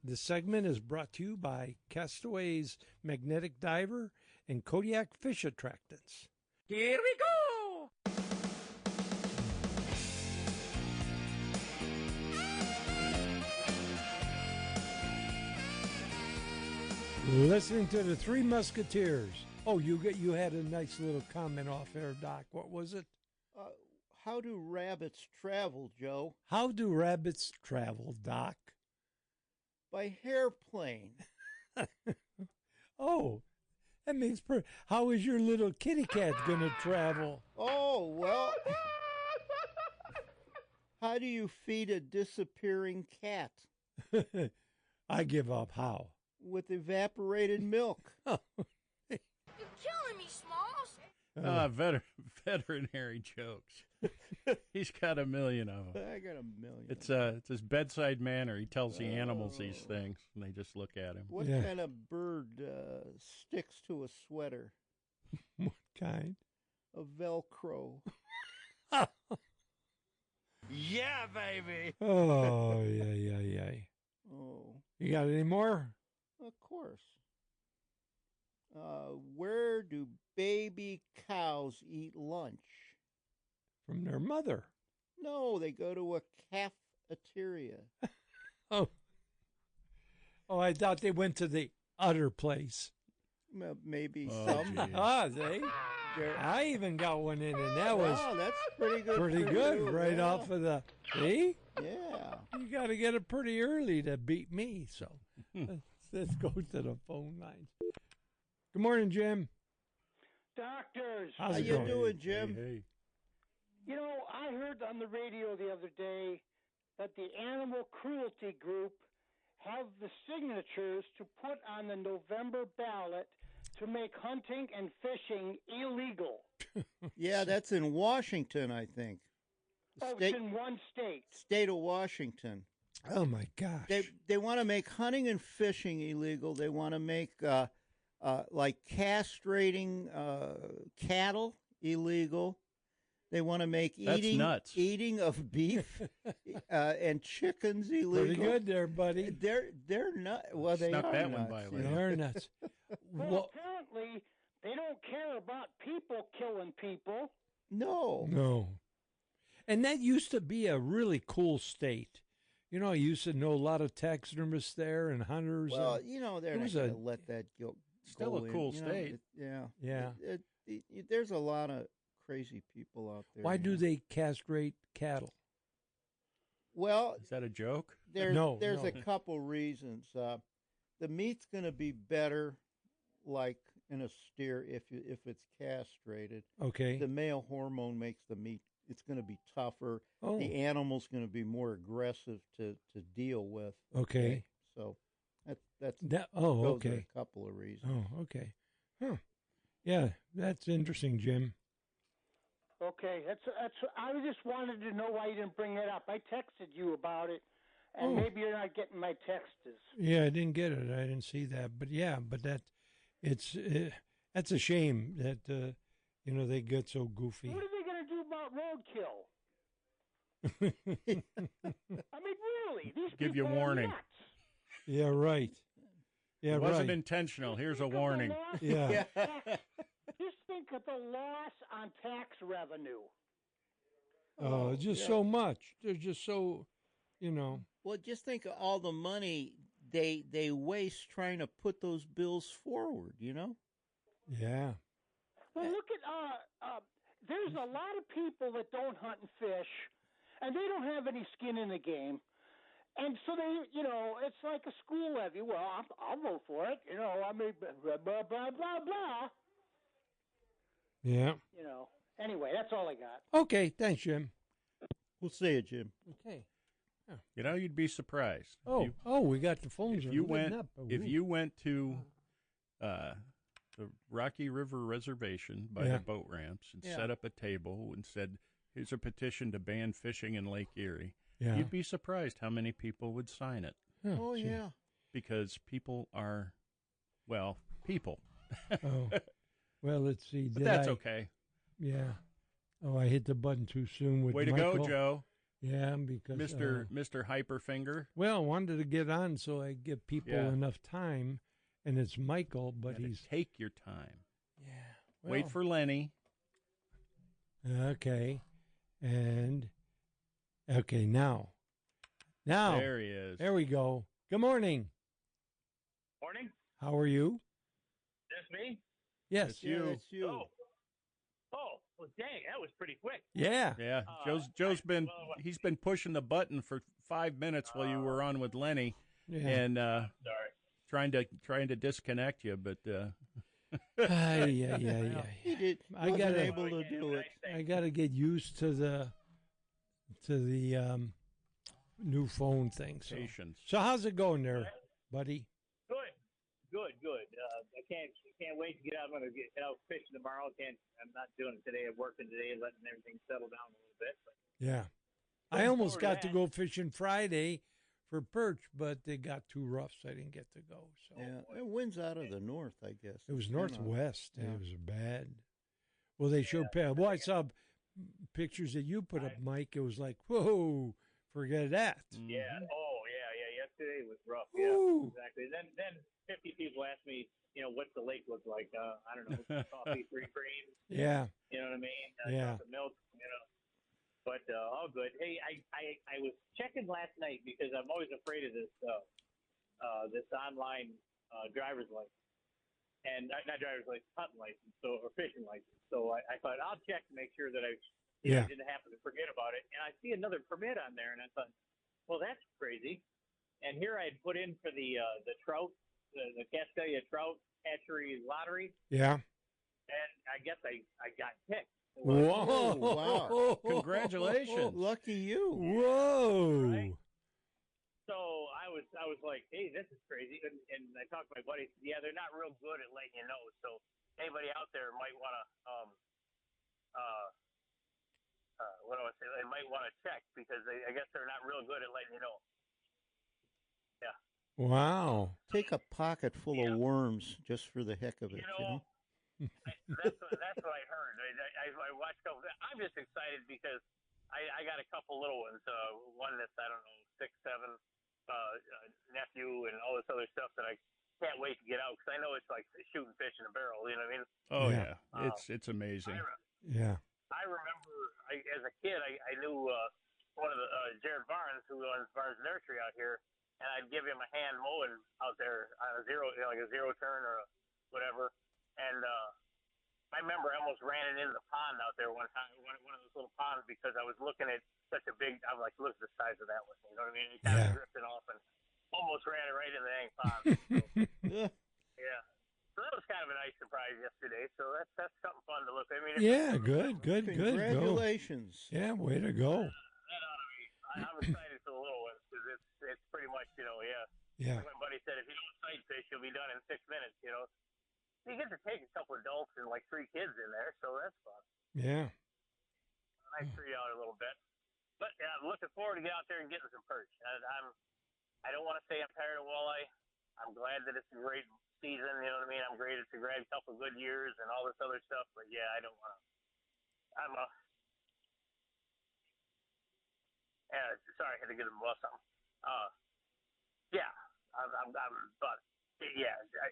This segment is brought to you by Castaway's Magnetic Diver and Kodiak Fish Attractants. Here we go! Listening to the Three Musketeers. Oh, you had a nice little comment off air, Doc. What was it? How do rabbits travel, Joe? How do rabbits travel, Doc? By hairplane. Oh, that makes how is your little kitty cat going to travel? Oh, well. How do you feed a disappearing cat? I give up. How? With evaporated milk. You're killing me, Smalls. Veterinary jokes. He's got a million of them. I got a million. It's his bedside manner. He tells the animals these things, and they just look at him. What kind of bird sticks to a sweater? What kind? A Velcro. Yeah, baby! Oh, yeah. Oh. You got any more? Of course. Where do baby cows eat lunch? From their mother. No, they go to a cafeteria. Oh, I thought they went to the other place. Maybe Oh, some. geez. I even got one in, and that was that's pretty good. pretty for good you, right yeah. off of the. See? Yeah. You got to get it pretty early to beat me. So let's go to the phone lines. Good morning, Jim. Doctors, How's How it you going? doing, Jim? Hey. you know, I heard on the radio the other day that the animal cruelty group have the signatures to put on the November ballot to make hunting and fishing illegal. Yeah, that's in Washington, I think. Oh, it's in one state. State of Washington. Oh my gosh. They want to make hunting and fishing illegal. They want to make like castrating cattle illegal. They want to make That's nuts. eating of beef and chickens illegal. Pretty good there, buddy. They're not. Well, they Snuck are that one nuts. by, yeah. They're nuts. Well, apparently they don't care about people killing people. No. No. And that used to be a really cool state. You know, I used to know a lot of taxidermists there and hunters. Well, and you know, they're it not was going a- to let that go. Still go a cool in, you know, state. yeah. Yeah. There's a lot of crazy people out there. Why you do know. they castrate cattle? Well, Is that a joke? there's No. a couple reasons. The meat's going to be better, like in a steer, if it's castrated. Okay. The male hormone makes the meat. It's going to be tougher. Oh. The animal's going to be more aggressive to deal with. Okay. So that's That. those Oh, are a okay. couple of reasons. Oh, okay. Huh. Yeah, that's interesting, Jim. Okay, that's. I just wanted to know why you didn't bring it up. I texted you about it, and maybe you're not getting my texts. Yeah, I didn't get it. I didn't see that. But yeah, that's a shame that they get so goofy. What are they going to do about roadkill? I mean, really, these Give you people are warning. nuts. Yeah, right. Yeah, It wasn't right. intentional. Here's a Think of the warning. loss Yeah. on tax- Just think of the loss on tax revenue. Oh, just so much. They're just so, Well, just think of all the money they waste trying to put those bills forward. You know. Yeah. Well, look at there's a lot of people that don't hunt and fish, and they don't have any skin in the game. And so they, it's like a school levy. Well, I'll vote for it. I mean, blah, blah, blah, blah, blah. Yeah. Anyway, that's all I got. Okay. Thanks, Jim. We'll see you, Jim. Okay. You'd be surprised. We got the phones. If you lit went, up. if you went to the Rocky River Reservation by the boat ramps and set up a table and said, "Here's a petition to ban fishing in Lake Erie," you'd be surprised how many people would sign it. Oh yeah. Because people are, people. Oh. Well, let's see. But that's okay. Yeah. Oh, I hit the button too soon with Way to Michael. go, Joe. Yeah, because Mr. Hyperfinger. Well, I wanted to get on so I give people enough time, and it's Michael, but he's take your time. Yeah. Wait for Lenny. Okay, and okay now there he is. There we go. Good morning. Morning. How are you? That's me? Yes. It's you. It's you. Well, dang, that was pretty quick. Yeah. Yeah. He's been pushing the button for 5 minutes while you were on with Lenny, and sorry, trying to disconnect you, but. Yeah. He did. I Wasn't gotta- able to do it. I got to get used to the new phone thing. Patience. So how's it going there, buddy? Good. I can't wait to get out. I'm going to get out fishing tomorrow. I'm not doing it today. I'm working today, letting everything settle down a little bit. But Yeah. I almost got to go fishing Friday for perch, but they got too rough, so I didn't get to go. So Yeah, it winds out of the north, I guess. it was You know. northwest. Yeah. It was bad. Well, they showed. Well, I saw pictures that you put up, Mike. It was like, whoa, forget that. yeah, yesterday was rough. Ooh. Yeah, exactly. Then 50 people asked me, what's the lake look like? I don't know, coffee, free cream. Yeah. You know what I mean? Yeah. Chocolate milk. But all good. Hey, I was checking last night because I'm always afraid of this this online driver's license, and not driver's license, hunting license, or fishing license. So I thought I'll check to make sure that I didn't happen to forget about it. And I see another permit on there, and I thought, well, that's crazy. And here I had put in for the trout, the Cascadia Trout Hatchery Lottery. Yeah. And I guess I got picked. Whoa! Wow. Congratulations. Lucky you. Whoa! Right? So I was like, hey, this is crazy. And I talked to my buddy. Yeah, they're not real good at letting you know. So anybody out there might want to what do I say? They might want to check because I guess they're not real good at letting you know. Yeah. Wow. Take a pocket full of worms just for the heck of it. That's what I heard. I watched a couple. I'm just excited because I got a couple little ones. One that's, I don't know, 6, 7, nephew, and all this other stuff that I can't wait to get out because I know it's like shooting fish in a barrel. You know what I mean? Oh yeah, it's amazing. I remember as a kid, I knew one of the Jared Barnes, who runs Barnes Nursery out here, and I'd give him a hand mowing out there on a zero, like a zero turn or whatever. And I remember I almost ran it into the pond out there one time, one of those little ponds, because I was looking at such a big. I'm like, look at the size of that one. You know what I mean? It kind of drifted off and almost ran it right in the dang pond. So, yeah. So that was kind of a nice surprise yesterday. So that's something fun to look at. I mean, Good. Congratulations. Go. Yeah, way to go. I'm excited for the little ones because it's pretty much, Yeah. Like my buddy said, if you don't sight fish, you'll be done in 6 minutes. You get to take a couple adults and like 3 kids in there, so that's fun. Yeah. Nice for you out a little bit. But I'm looking forward to get out there and getting some perch. I don't want to say I'm tired of walleye. I'm glad that it's a great season. You know what I mean? I'm great. It's a great couple of good years and all this other stuff. But yeah, I don't want to. Sorry, I had to get him something.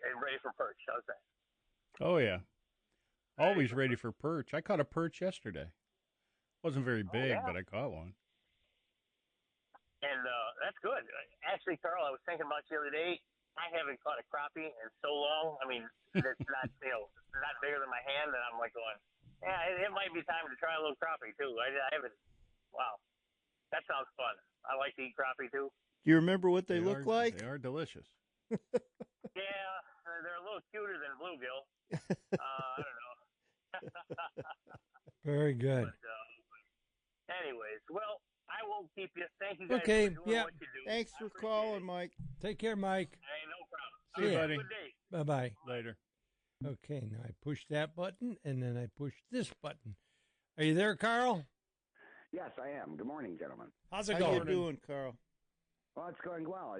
I'm ready for perch. How's that? Oh yeah, always ready for perch. I caught a perch yesterday. Wasn't very big, but I caught one. And that's good. Actually, Carl, I was thinking about you the other day. I haven't caught a crappie in so long. I mean, it's not not bigger than my hand, and I'm like going, yeah, it might be time to try a little crappie too. I haven't. Wow, that sounds fun. I like to eat crappie too. Do you remember what they look like? They are delicious. Yeah, they're a little cuter than bluegill. I don't know. Very good. But, anyways, well, I won't keep you. Thank you guys Okay, for doing what you do. Thanks for calling, Mike. Take care, Mike. Hey, no problem. See you, buddy. Good day. Bye-bye. Later. Okay, now I push that button, and then I push this button. Are you there, Carl? Yes, I am. Good morning, gentlemen. How's it How going? you doing, Carl? Well, it's going well.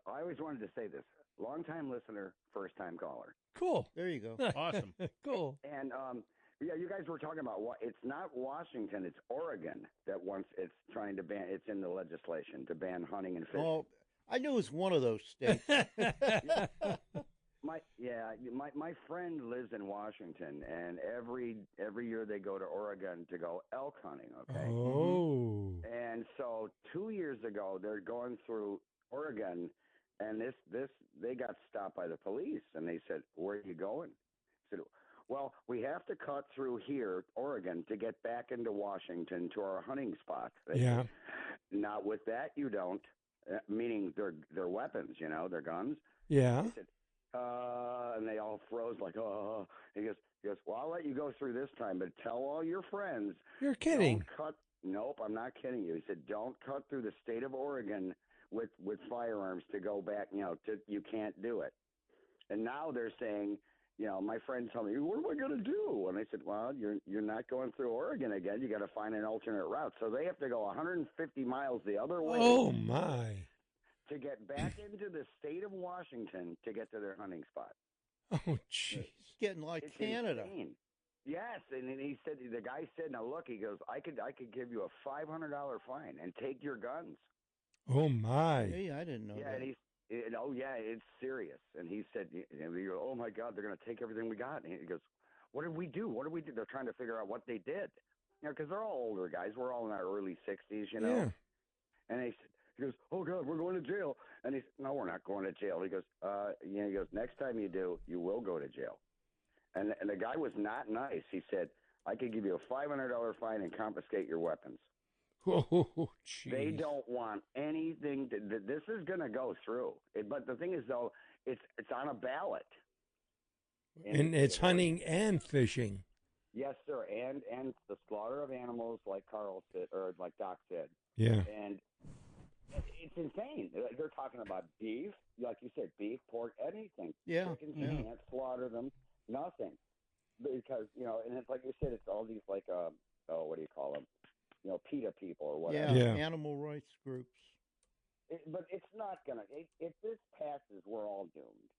I always wanted to say this. Long-time listener, first-time caller. Cool. There you go. Awesome. Cool. And Yeah, you guys were talking about what? It's not Washington, it's Oregon that wants. It's trying to ban. It's in the legislation to ban hunting and fishing. Oh, I knew it was one of those states. My friend lives in Washington, and every year they go to Oregon to go elk hunting. Okay. Oh. And so 2 years ago, they're going through Oregon, and they got stopped by the police, and they said, "Where are you going?" I said, "Well, we have to cut through here, Oregon, to get back into Washington to our hunting spot." They Yeah. said, "Not with that, you don't." Meaning their weapons, their guns. Yeah. He said, and they all froze like, oh. He goes, well, I'll let you go through this time, but tell all your friends. You're kidding. Don't cut. Nope, I'm not kidding you. He said, don't cut through the state of Oregon with firearms to go back. You can't do it. And now they're saying, my friend told me, what am I going to do? And I said, well, you're not going through Oregon again. You got to find an alternate route. So they have to go 150 miles the other way. Oh, my. To get back into the state of Washington to get to their hunting spot. Oh, jeez. It's getting like It's Canada. insane. Yes, and then the guy said, now look, he goes, I could give you a $500 fine and take your guns. Oh, my. Hey, I didn't know that. And it's serious. And he said, oh my God, they're going to take everything we got. And he goes, what did we do? What did we do? They're trying to figure out what they did. Because they're all older guys. We're all in our early 60s, Yeah. And he goes, oh God, we're going to jail. And he said, no, we're not going to jail. He goes, he goes, next time you do, you will go to jail. And the guy was not nice. He said, I could give you a $500 fine and confiscate your weapons. Oh, jeez. They don't want anything. This is going to go through. But the thing is, though, it's on a ballot. And it's hunting and fishing. Yes, sir. And the slaughter of animals, like Carl said, or like Doc said. Yeah. And it's insane. They're talking about beef, like you said, beef, pork, anything. Yeah. Chickens, you can't slaughter them. Nothing. Because, and it's like you said, it's all these like, what do you call them? PETA people or whatever. Yeah, animal rights groups. But it's not going to. If this passes, we're all doomed.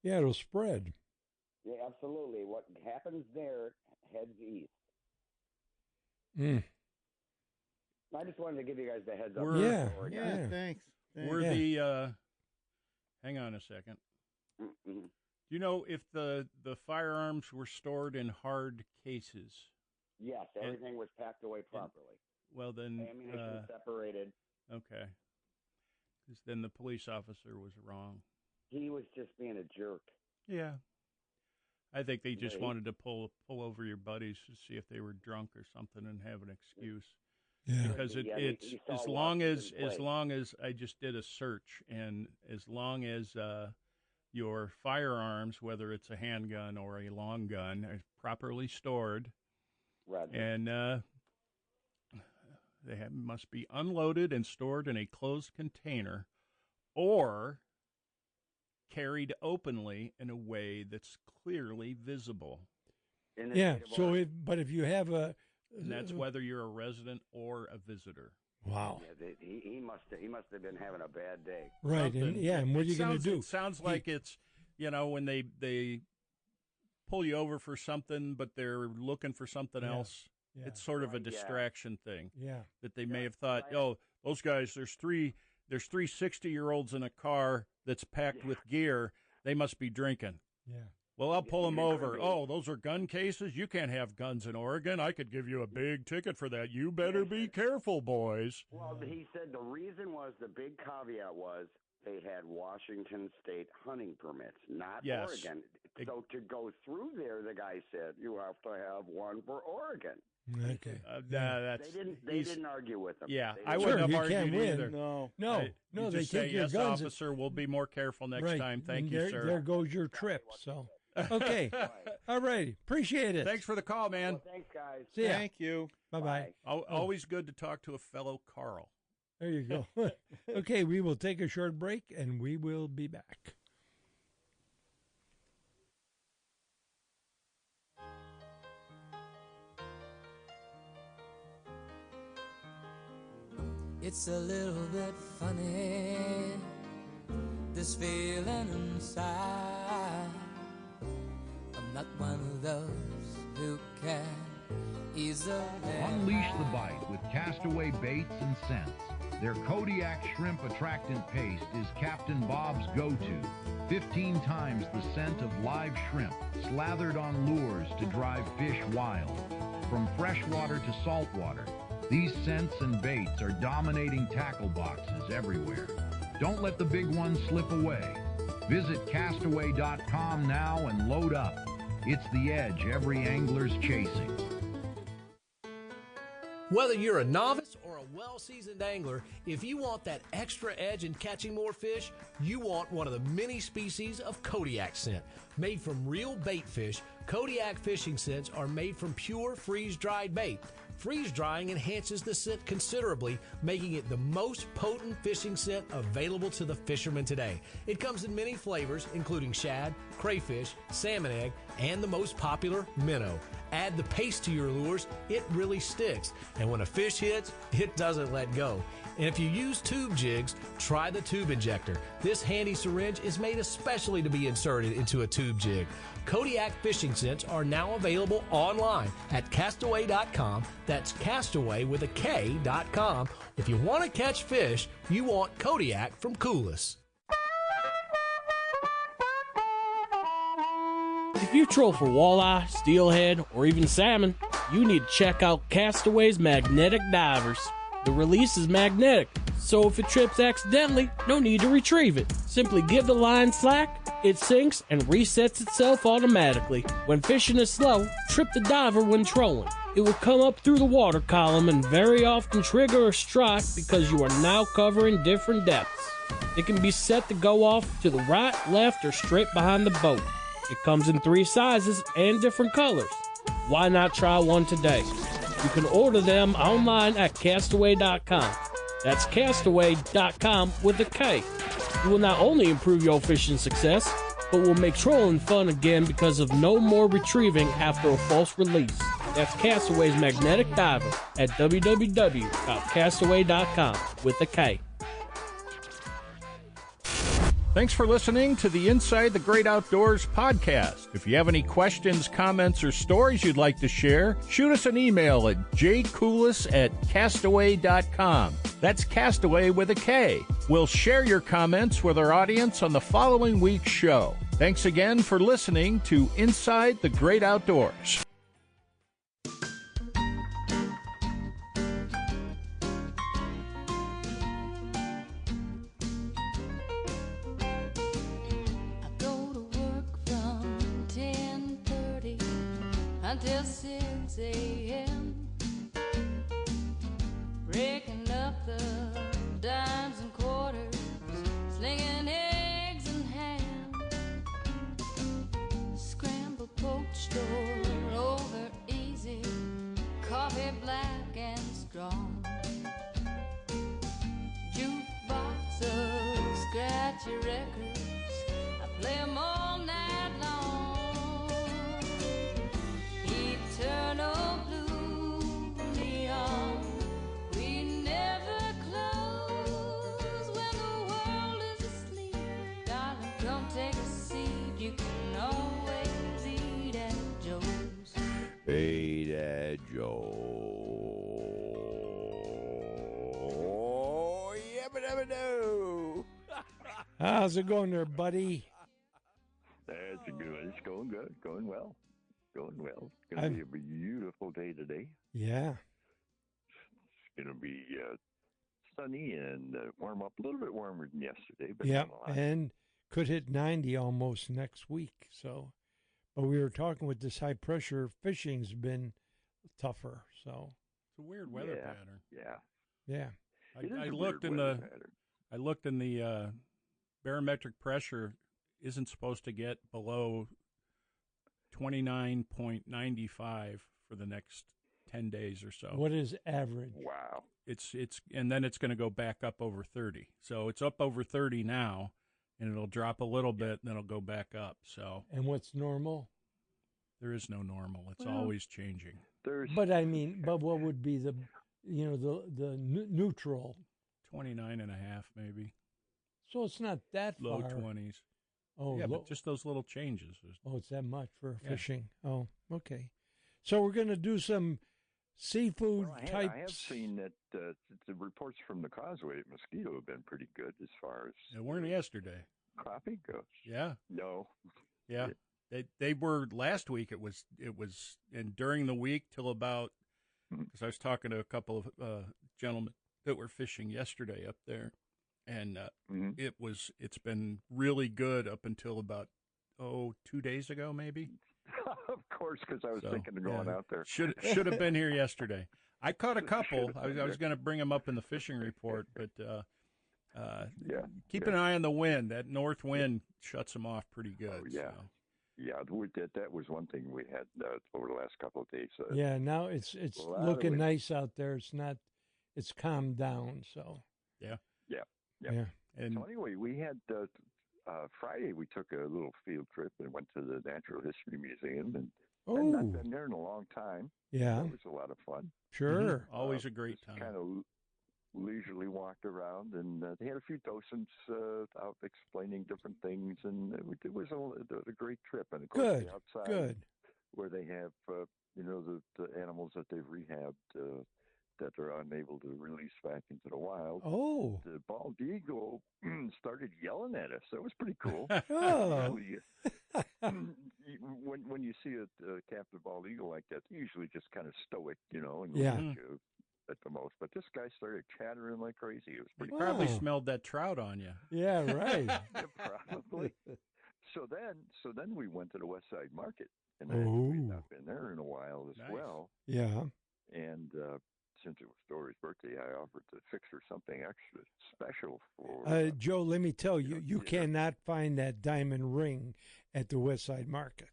Yeah, it'll spread. Yeah, absolutely. What happens there heads east. Mm. I just wanted to give you guys the heads up. Yeah, thanks. We're the, hang on a second. Mm-hmm. You know, if the firearms were stored in hard cases. Yes, everything was packed away properly. Well, then ammunition separated. Okay, because then the police officer was wrong. He was just being a jerk. Yeah, I think they just wanted to pull over your buddies to see if they were drunk or something and have an excuse. Yeah, because it's as long as I just did a search, and as long as your firearms, whether it's a handgun or a long gun, are properly stored. Right. And they must be unloaded and stored in a closed container or carried openly in a way that's clearly visible. Yeah, but if you have a... And that's whether you're a resident or a visitor. Wow. Yeah, he must have been having a bad day. Right, and what are you going to do? It sounds like it's, when they pull you over for something, but they're looking for something else. Yeah. It's sort of a distraction thing. Yeah. That they may have thought, those guys, there's three 60-year-olds in a car that's packed with gear. They must be drinking. Yeah. Well, I'll pull them over. Oh, those are gun cases? You can't have guns in Oregon. I could give you a big ticket for that. You better be careful, boys. Well, he said the reason was, the big caveat was, they had Washington state hunting permits, not Oregon. So to go through there, the guy said, you have to have one for Oregon. Okay. They didn't argue with him. Yeah, I wouldn't have argued either. No, they just take say, your yes, guns. Officer, we'll be more careful next time. Thank you, sir. There goes your trip. So, okay. All right. Appreciate it. Thanks for the call, man. Well, thanks, guys. See ya. Thank you. Bye-bye. Always good to talk to a fellow Carl. There you go. Okay, we will take a short break, and we will be back. It's a little bit funny, this feeling inside. I'm not one of those who can easily Unleash the bite with Castaway baits and scents. Their Kodiak Shrimp Attractant Paste is Captain Bob's go-to. 15 times the scent of live shrimp, slathered on lures to drive fish wild. From freshwater to saltwater, these scents and baits are dominating tackle boxes everywhere. Don't let the big ones slip away. Visit castaway.com now and load up. It's the edge every angler's chasing. Whether you're a novice or a well-seasoned angler, if you want that extra edge in catching more fish, you want one of the many species of Kodiak scent. Made from real bait fish, Kodiak fishing scents are made from pure freeze-dried bait. Freeze-drying enhances the scent considerably, making it the most potent fishing scent available to the fishermen today. It comes in many flavors, including shad, crayfish, salmon egg, and the most popular, minnow. Add the paste to your lures, it really sticks. And when a fish hits, it doesn't let go. And if you use tube jigs, try the tube injector. This handy syringe is made especially to be inserted into a tube jig. Kodiak fishing scents are now available online at castaway.com. That's castaway with a K.com. If you want to catch fish, you want Kodiak from Coulis. If you troll for walleye, steelhead, or even salmon, you need to check out Castaway's Magnetic Divers. The release is magnetic, so if it trips accidentally, no need to retrieve it. Simply give the line slack, it sinks and resets itself automatically. When fishing is slow, trip the diver when trolling. It will come up through the water column and very often trigger a strike because you are now covering different depths. It can be set to go off to the right, left, or straight behind the boat. It comes in 3 sizes and different colors. Why not try one today? You can order them online at castaway.com. That's castaway.com with a K. You will not only improve your fishing success, but will make trolling fun again because of no more retrieving after a false release. That's Castaway's Magnetic Diver at www.castaway.com with a K. Thanks for listening to the Inside the Great Outdoors podcast. If you have any questions, comments, or stories you'd like to share, shoot us an email at jcoulis@castaway.com. That's Castaway with a K. We'll share your comments with our audience on the following week's show. Thanks again for listening to Inside the Great Outdoors. Until 6 a.m. Raking up the dimes and quarters, slinging eggs and ham, scrambled poached or over easy, coffee black and strong, jukebox of scratchy records, I play 'em all night long. Eternal blue neon, we never close when the world is asleep. Darling, come take a seat. You can always eat at Joe's. Eat at Joe. Yabba-dabba-doo. How's it going there, buddy? That's good. It's going good. Going well. Going well. It's going to be a beautiful day today. Yeah. It's going to be sunny and warm up a little bit warmer than yesterday. But yeah, and could hit 90 almost next week. So, but we were talking with this high pressure fishing's been tougher. So it's a weird weather pattern. Yeah. Yeah. I looked in the barometric pressure isn't supposed to get below 29.95 for the next 10 days or so. What is average? Wow. It's and then it's going to go back up over 30. So it's up over 30 now, and it'll drop a little bit, and then it'll go back up. So. And what's normal? There is no normal. It's always changing. But I mean, but what would be the neutral? 29.5 maybe. So it's not that low far. 20s. Oh, yeah, but just those little changes. Oh, it's that much for fishing. Oh, okay. So we're going to do some seafood I types. have seen that the reports from the Causeway at Mosquito have been pretty good as far as They weren't yesterday. crappie goes. Yeah. No. Yeah. They were last week. It was and during the week till about, because I was talking to a couple of gentlemen that were fishing yesterday up there, and it's been really good up until about 2 days ago maybe. Of course, because I was thinking of going out there. Should have been here yesterday. I caught a couple. I was going to bring them up in the fishing report, but keep an eye on the wind. That north wind shuts them off pretty good. Oh, yeah. So. Yeah, that was one thing we had over the last couple of days. Yeah, now it's looking nice out there. It's calmed down. So yeah. And so anyway, we had Friday. We took a little field trip and went to the Natural History Museum, and I've not been there in a long time. Yeah, it was a lot of fun. Sure, always a great time. Kind of leisurely walked around, and they had a few docents out explaining different things, and it was a great trip. And of course, the outside where they have the animals that they've rehabbed that are unable to release back into the wild. Oh, the bald eagle started yelling at us. That was pretty cool. When you see a captive bald eagle like that, they're usually just kind of stoic, and look at you at the most. But this guy started chattering like crazy. It was pretty cool. Probably smelled that trout on you. Yeah, right. Probably. So then we went to the West Side Market, and we'd not been there in a while as well. Yeah. And since it was Dory's birthday, I offered to fix her something extra special for Joe, let me tell you, you cannot find that diamond ring at the West Side Market,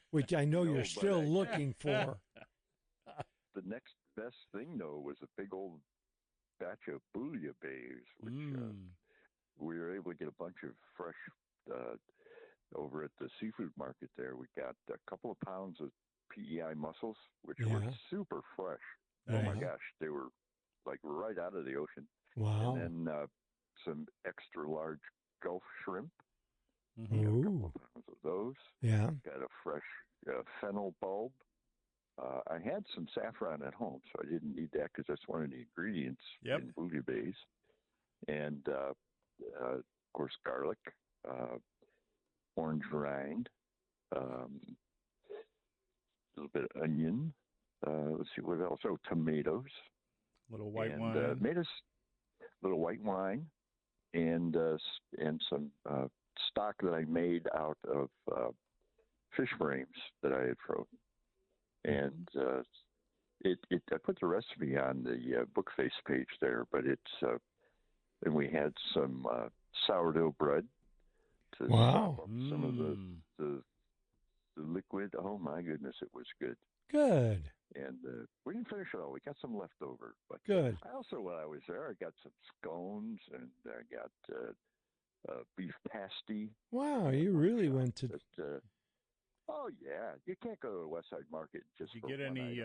which I know you're still looking for. The next best thing, though, was a big old batch of bouillabaisse, which we were able to get a bunch of fresh over at the seafood market there. We got a couple of pounds of PEI mussels, which were super fresh. Oh my gosh, they were like right out of the ocean. Wow. And then some extra large Gulf shrimp. Ooh. A couple of pounds of those. Yeah. Got a fresh fennel bulb. I had some saffron at home, so I didn't need that because that's one of the ingredients in bouillabaisse. And, of course, garlic, orange rind, a little bit of onion. Let's see what else. Oh, tomatoes. Little white wine. Little white wine, and some stock that I made out of fish frames that I had frozen. And I put the recipe on the Bookface page there, but it's and we had some sourdough bread to sop up some of the liquid. Oh my goodness, it was good. Good. And we didn't finish it all. We got some left over. But good. I also, while I was there, I got some scones and I got beef pasty. Wow, you really went to. Oh yeah, you can't go to the West Side Market just. Did you get any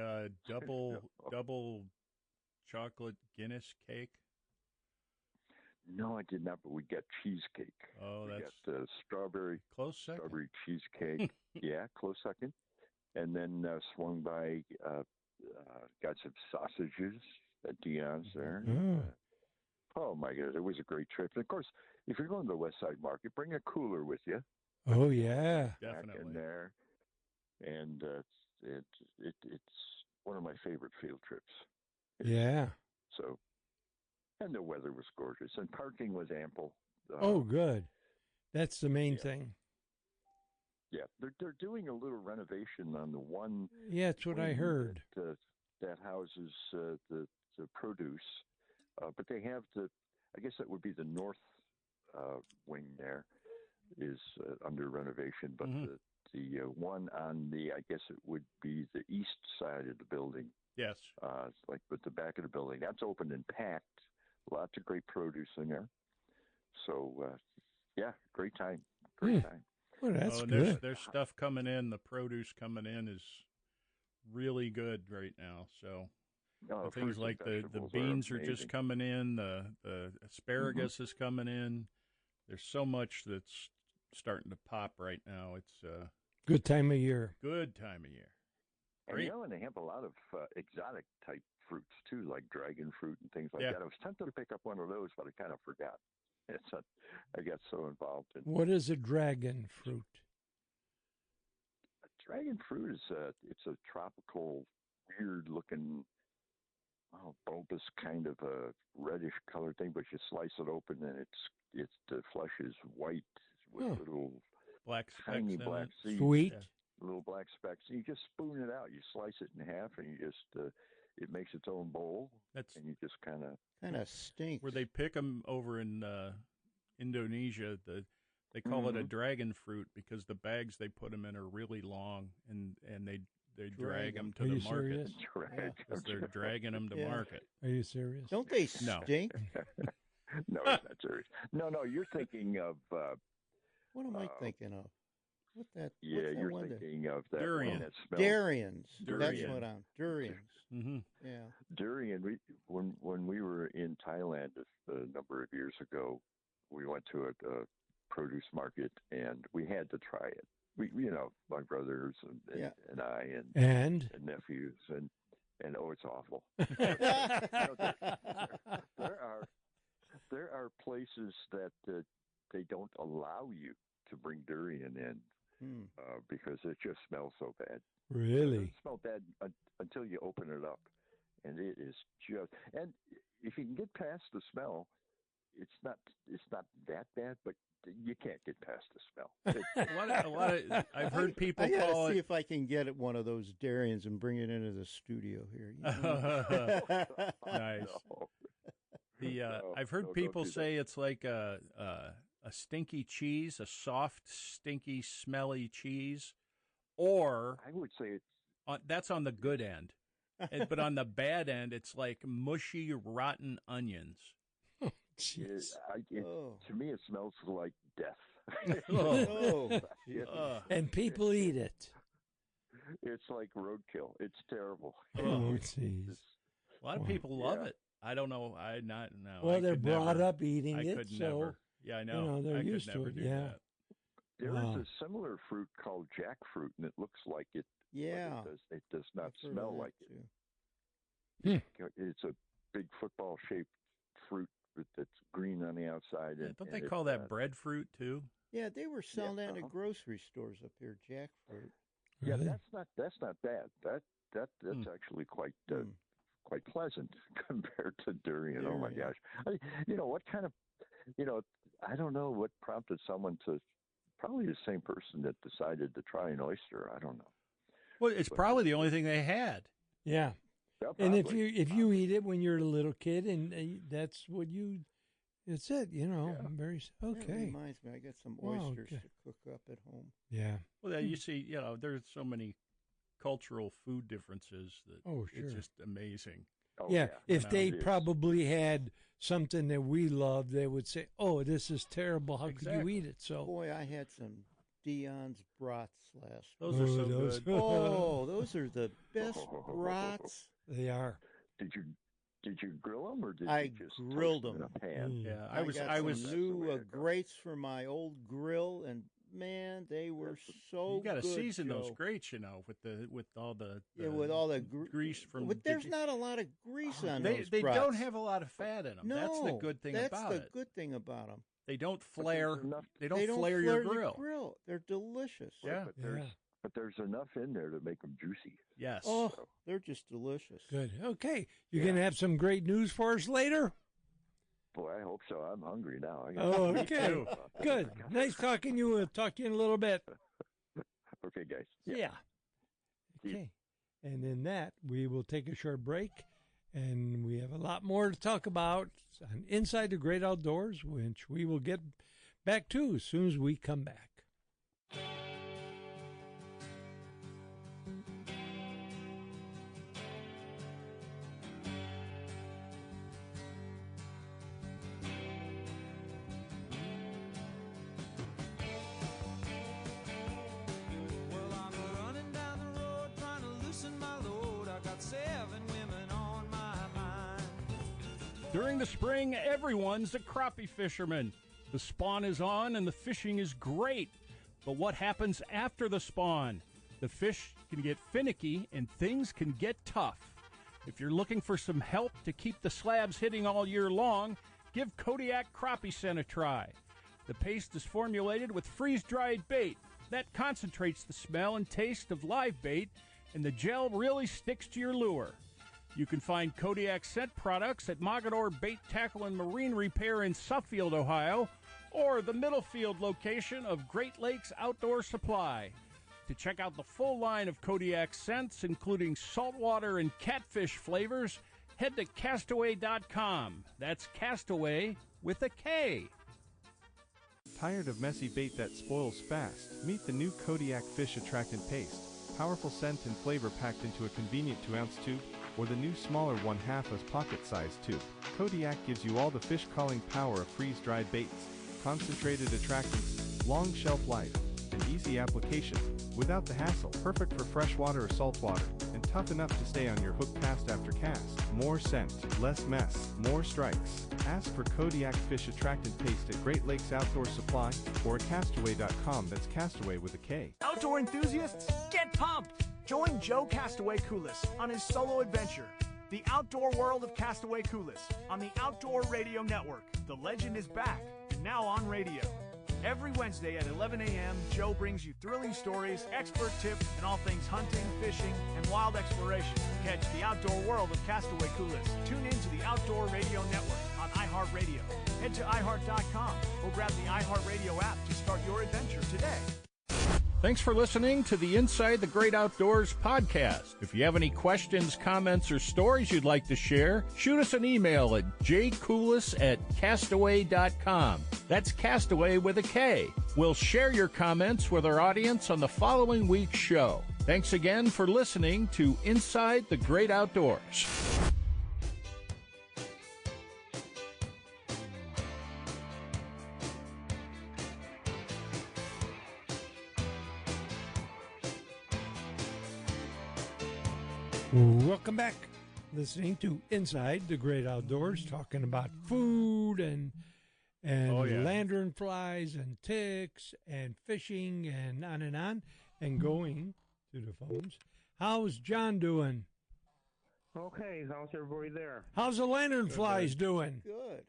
double chocolate Guinness cake? No, I did not. But we got cheesecake. Oh, we that's got strawberry strawberry cheesecake. Yeah, close second. And then swung by, got some sausages at Dion's there. Oh, my goodness. It was a great trip. And, of course, if you're going to the West Side Market, bring a cooler with you. Oh, yeah. Definitely. In there. And it's one of my favorite field trips. Yeah. So, and the weather was gorgeous. And parking was ample. Oh, good. That's the main thing. Yeah, they're doing a little renovation on the one. Yeah, that's what I heard. That houses the produce, but they have I guess that would be the north wing there is under renovation, but the one on I guess it would be the east side of the building. Yes. Like with the back of the building, that's open and packed. Lots of great produce in there. So yeah, great time. Great time. Well, that's good. There's stuff coming in. The produce coming in is really good right now. So things like the beans are just coming in. The asparagus is coming in. There's so much that's starting to pop right now. It's good time of year. Good time of year. And and they have a lot of exotic type fruits too, like dragon fruit and things like that. I was tempted to pick up one of those, but I kind of forgot. I got so involved in. What is a dragon fruit? Dragon fruit is it's a tropical, weird-looking, bulbous kind of a reddish color thing. But you slice it open, and it's the flesh is white with little black tiny specks black in it. seeds, Sweet. little black specks. And you just spoon it out. You slice it in half, and you just it makes its own bowl. And you just kind of stinks. Where they pick them over in Indonesia, they call it a dragon fruit because the bags they put them in are really long, and they drag them to the market. Because they're dragging them to market. Are you serious? Don't they stink? No, it's not serious. No, you're thinking of. What am I thinking of? What's that you're one thinking of that durian. One that smells. Durians. Durian. That's what I'm. Durians. Mm-hmm. Yeah. Durian. When we were in Thailand a number of years ago, we went to a produce market and we had to try it. We my brothers and I and nephews and it's awful. There are places that they don't allow you to bring durian in because it just smells so bad. Really? It doesn't smell bad until you open it up, and it is just. And if you can get past the smell, it's not that bad, but you can't get past the smell. a lot of I've heard people I gotta call see it. if I can get one of those durians and bring it into the studio here. Nice. I've heard people say it's like a stinky cheese, a soft, stinky, smelly cheese, or I would say that's on the good end, but on the bad end, it's like mushy, rotten onions. To me, it smells like death. And people eat it. It's like roadkill. It's terrible. Oh, jeez. A lot of people love it. I don't know. Well, they're brought up eating I it, could so never. Yeah, I know. They're I used could to never it. do Yeah. that. There is a similar fruit called jackfruit, and it looks like it. Yeah. But it does not I've heard smell of that like it. It's a big football-shaped fruit that's green on the outside. Yeah, and, don't and they call that breadfruit too? Yeah, they were selling that in grocery stores up here, jackfruit. Yeah, Really? that's not bad. That's actually quite pleasant compared to durian. Oh my gosh! What kind of I don't know what prompted someone to. Probably the same person that decided to try an oyster. I don't know. Well, it's probably the only thing they had. Yeah. Yeah, and if you eat it when you're a little kid, and that's what it's it. I'm very okay. That reminds me, I got some oysters to cook up at home. Yeah. Well, you see, there's so many cultural food differences that it's just amazing. Oh, yeah. If they probably had something that we love, they would say, "Oh, this is terrible. How could you eat it?" So, boy, I had some Dion's brats last week. Those are so good. Oh, those are the best brats. They are. Did you grill them or did I you just grilled toast them in a pan? Yeah, I was new grates for my old grill, and man, they were so. You got to good, season Joe. those grates, with all the with all the grease from. But there's not a lot of grease on they, those. They brats. don't have a lot of fat in them. No, that's the good thing about it. That's the good thing about them. They don't flare. They don't flare flare your the grill. They're delicious. Yeah, but there's enough in there to make them juicy. Yes. Oh, they're just delicious. Good. Okay, you're gonna have some great news for us later. Boy, I hope so. I'm hungry now. Okay. Good. Nice talking to you. We'll talk to you in a little bit. Okay, guys. Yeah. Okay. And in that, we will take a short break, and we have a lot more to talk about on Inside the Great Outdoors, which we will get back to as soon as we come back. During the spring, everyone's a crappie fisherman. The spawn is on and the fishing is great. But what happens after the spawn? The fish can get finicky and things can get tough. If you're looking for some help to keep the slabs hitting all year long, give Kodiak Crappie Scent a try. The paste is formulated with freeze-dried bait. That concentrates the smell and taste of live bait, and the gel really sticks to your lure. You can find Kodiak Scent products at Mogador Bait, Tackle, and Marine Repair in Suffield, Ohio, or the Middlefield location of Great Lakes Outdoor Supply. To check out the full line of Kodiak scents, including saltwater and catfish flavors, head to Castaway.com. That's Castaway with a K. Tired of messy bait that spoils fast? Meet the new Kodiak Fish Attractant Paste. Powerful scent and flavor packed into a convenient 2-ounce tube, or the new smaller 1/2 pocket-sized tube. Kodiak gives you all the fish-calling power of freeze-dried baits, concentrated attractants, long shelf life, and easy application, without the hassle. Perfect for freshwater or saltwater, and tough enough to stay on your hook cast after cast. More scent, less mess, more strikes. Ask for Kodiak Fish Attractant Paste at Great Lakes Outdoor Supply or at Castaway.com. That's Castaway with a K. Outdoor enthusiasts, get pumped! Join Joe Castaway Coulis on his solo adventure, The Outdoor World of Castaway Coulis, on the Outdoor Radio Network. The legend is back, and now on radio. Every Wednesday at 11 a.m., Joe brings you thrilling stories, expert tips, and all things hunting, fishing, and wild exploration. Catch The Outdoor World of Castaway Coulis. Tune in to the Outdoor Radio Network on iHeartRadio. Head to iHeart.com or grab the iHeartRadio app to start your adventure today. Thanks for listening to the Inside the Great Outdoors podcast. If you have any questions, comments, or stories you'd like to share, shoot us an email at jcoulis@castaway.com. That's Castaway with a K. We'll share your comments with our audience on the following week's show. Thanks again for listening to Inside the Great Outdoors. Welcome back. Listening to Inside the Great Outdoors, talking about food and lantern flies and ticks and fishing and on, and going to the phones. How's John doing? Okay, how's everybody there? How's the lantern flies doing? Good.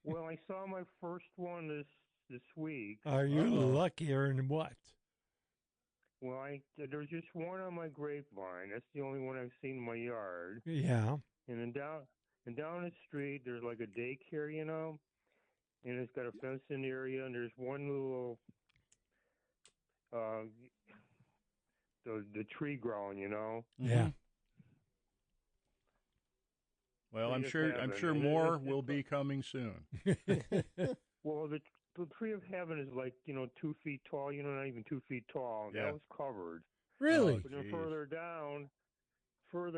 Well, I saw my first one this week. Are you luckier in what? Well, there's just one on my grapevine. That's the only one I've seen in my yard. Yeah. And then down the street, there's like a daycare, and it's got a fenced-in area, and there's one little the tree growing, Yeah. Well, I'm sure more will be coming soon. Well, the tree of heaven is like 2 feet tall. Not even 2 feet tall. Yeah. That was covered. Really? But then further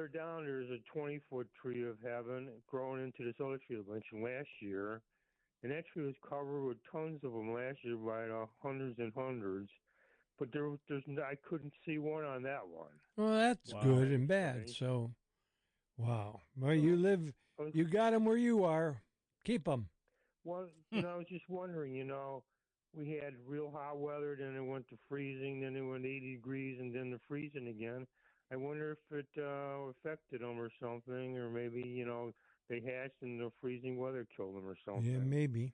down, there's a 20-foot tree of heaven growing into this other tree I mentioned last year, and that tree was covered with tons of them last year by hundreds and hundreds. But I couldn't see one on that one. Well, that's good and bad. So, wow. Well, you got them where you are. Keep them. Well, I was just wondering, we had real hot weather, then it went to freezing, then it went 80 degrees, and then to freezing again. I wonder if it affected them or something, or maybe, they hatched and the freezing weather killed them or something. Yeah, maybe.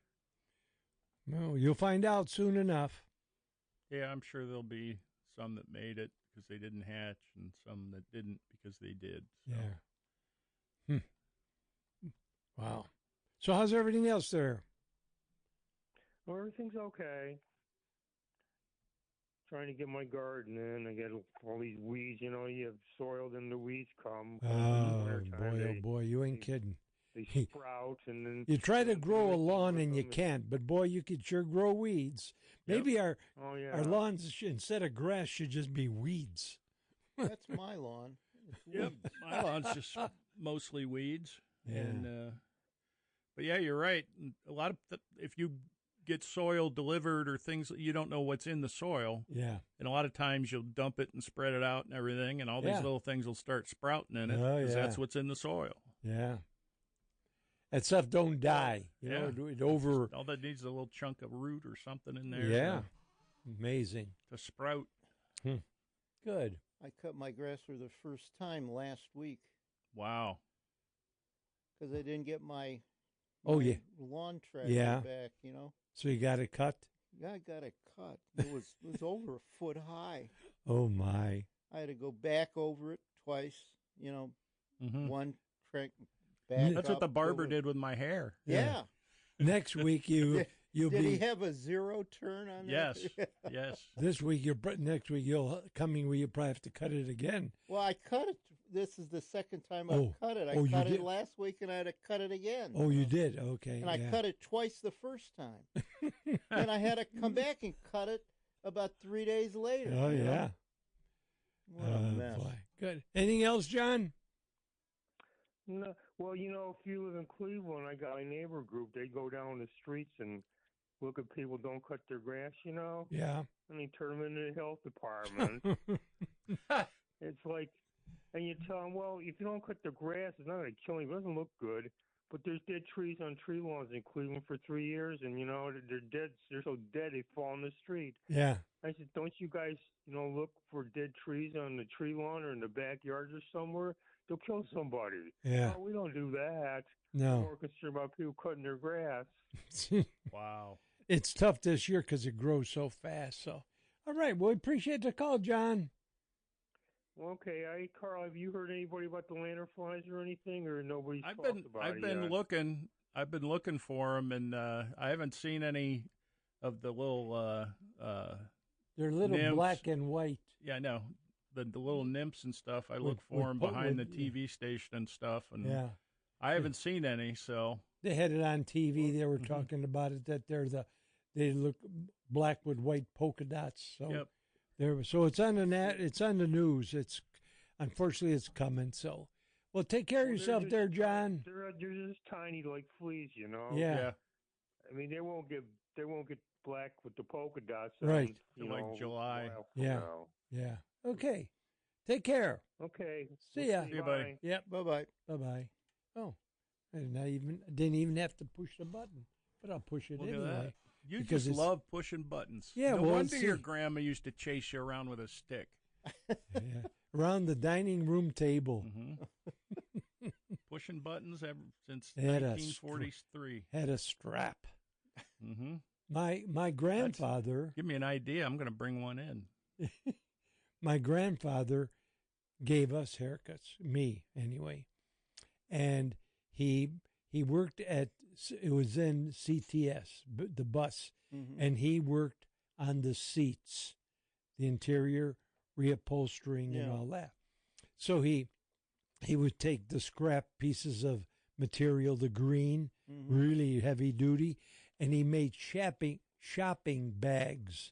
No, you'll find out soon enough. Yeah, I'm sure there'll be some that made it because they didn't hatch and some that didn't because they did. So. Yeah. Wow. So how's everything else there? Well, everything's okay. Trying to get my garden in. I get all these weeds, you have soil, then the weeds come. Oh, boy, you ain't kidding. They sprout, and then... You try to grow a lawn and you can't, but boy, you could sure grow weeds. Maybe our lawns, instead of grass, should just be weeds. That's my lawn. Yep, my lawn's just mostly weeds. Yeah. And, but yeah, you're right. A lot of if you get soil delivered or things, you don't know what's in the soil. Yeah. And a lot of times you'll dump it and spread it out and everything, and all these little things will start sprouting in it because that's what's in the soil. Yeah. That stuff don't die. You know, it all that needs is a little chunk of root or something in there. Yeah. Amazing. To sprout. Good. I cut my grass for the first time last week. Wow. Because I didn't get my lawn tractor back, you know. So you got it cut? Yeah, I got it cut. It was over a foot high. Oh, my. I had to go back over it twice, you know, one track back. That's what the barber did with my hair. Yeah. Next week you'll did be. he have a zero turn on yes. that? Yes. This week, next week, you'll probably have to cut it again. Well, I cut it. This is the second time I've cut it. I cut it last week, and I had to cut it again. Oh, you did? Okay. And I cut it twice the first time. Then I had to come back and cut it about 3 days later. Oh, yeah. What a mess. Boy. Good. Anything else, John? No. Well, you know, if you live in Cleveland, I got a neighbor group. They go down the streets and look at people don't cut their grass, you know? Yeah. And they turn them into the health department. It's like, and you tell them, well, if you don't cut the grass, it's not going to kill you. It doesn't look good. But there's dead trees on tree lawns in Cleveland for 3 years, and, you know, they're dead. They're so dead they fall in the street. Yeah. I said, don't you guys, you know, look for dead trees on the tree lawn or in the backyards or somewhere? They'll kill somebody. Yeah. No, we don't do that. No. We're more concerned about people cutting their grass. Wow. It's tough this year because it grows so fast. So, all right. Well, we appreciate the call, John. Okay, Carl, have you heard anybody about the lanternflies or anything, or nobody's talked about it I've been yet? looking. I've been looking for them, and I haven't seen any of the little. They're little nymphs. black and white. Yeah, I know the little nymphs and stuff. I look for them behind the TV station and stuff, and I haven't seen any. So they had it on TV. They were talking about it that they look black with white polka dots. So so it's on the net. It's on the news. It's unfortunately it's coming. So well, take care of yourself there, John. They're just tiny like fleas, you know. Yeah. I mean, they won't get black with the polka dots. Right. Like July. Yeah. Yeah. Okay. Take care. Okay. See ya. See you, buddy. Yep. Bye-bye. Bye-bye. Oh, I didn't even have to push the button, but I'll push it Look at anyway. that. You because just love pushing buttons. Yeah, no well, wonder see- your grandma used to chase you around with a stick. Yeah. Around the dining room table. Pushing buttons ever since Had a 1943. Had a strap. Mm-hmm. My grandfather. Give me an idea. I'm going to bring one in. My grandfather gave us haircuts, me anyway, and he worked at, it was in CTS, the bus, and he worked on the seats, the interior reupholstering and all that. So he would take the scrap pieces of material, the green, really heavy duty, and he made shopping bags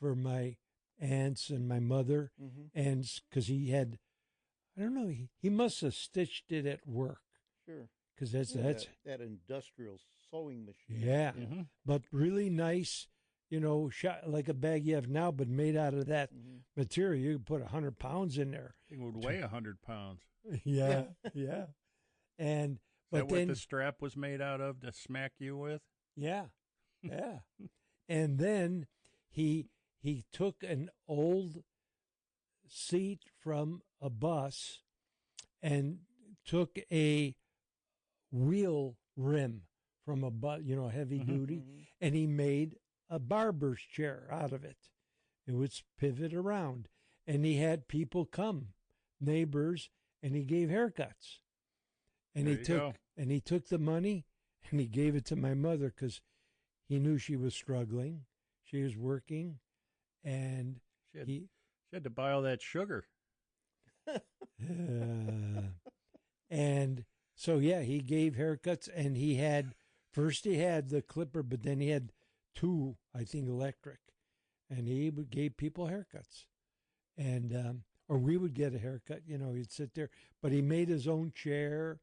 for my aunts and my mother, and because he had, I don't know, he must have stitched it at work. Sure. Because that's that industrial sewing machine. yeah, but really nice, you know, like a bag you have now, but made out of that material. You could put 100 pounds in there. It would weigh 100 pounds. Yeah, yeah. And Is but that then what the strap was made out of to smack you with? yeah, yeah. And then he took an old seat from a bus and took a wheel rim from a bus, you know, heavy duty, and he made a barber's chair out of it. It would pivot around, and he had people come, neighbors, and he gave haircuts. And he took the money and he gave it to my mother because he knew she was struggling. She was working, and she had to buy all that sugar. And so he gave haircuts, and he had the clipper, but then he had two, I think, electric, and he gave people haircuts, and or we would get a haircut. You know, he'd sit there, but he made his own chair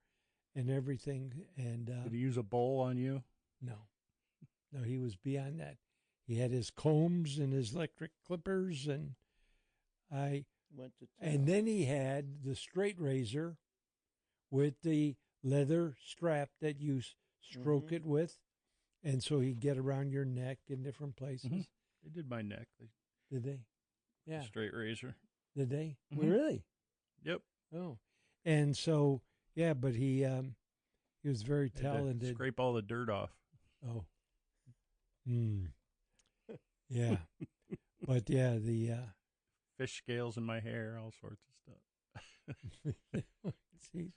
and everything. And did he use a bowl on you? No, he was beyond that. He had his combs and his electric clippers, and and then he had the straight razor with the leather strap that you stroke it with, and so he'd get around your neck in different places. They did my neck. Did they? Yeah. Straight razor. Did they? Mhm. Really? Yep. Oh, and so yeah, but he was very Had to talented. scrape all the dirt off. Oh. Yeah. But yeah, the Fish scales in my hair, all sorts of stuff. Jeez.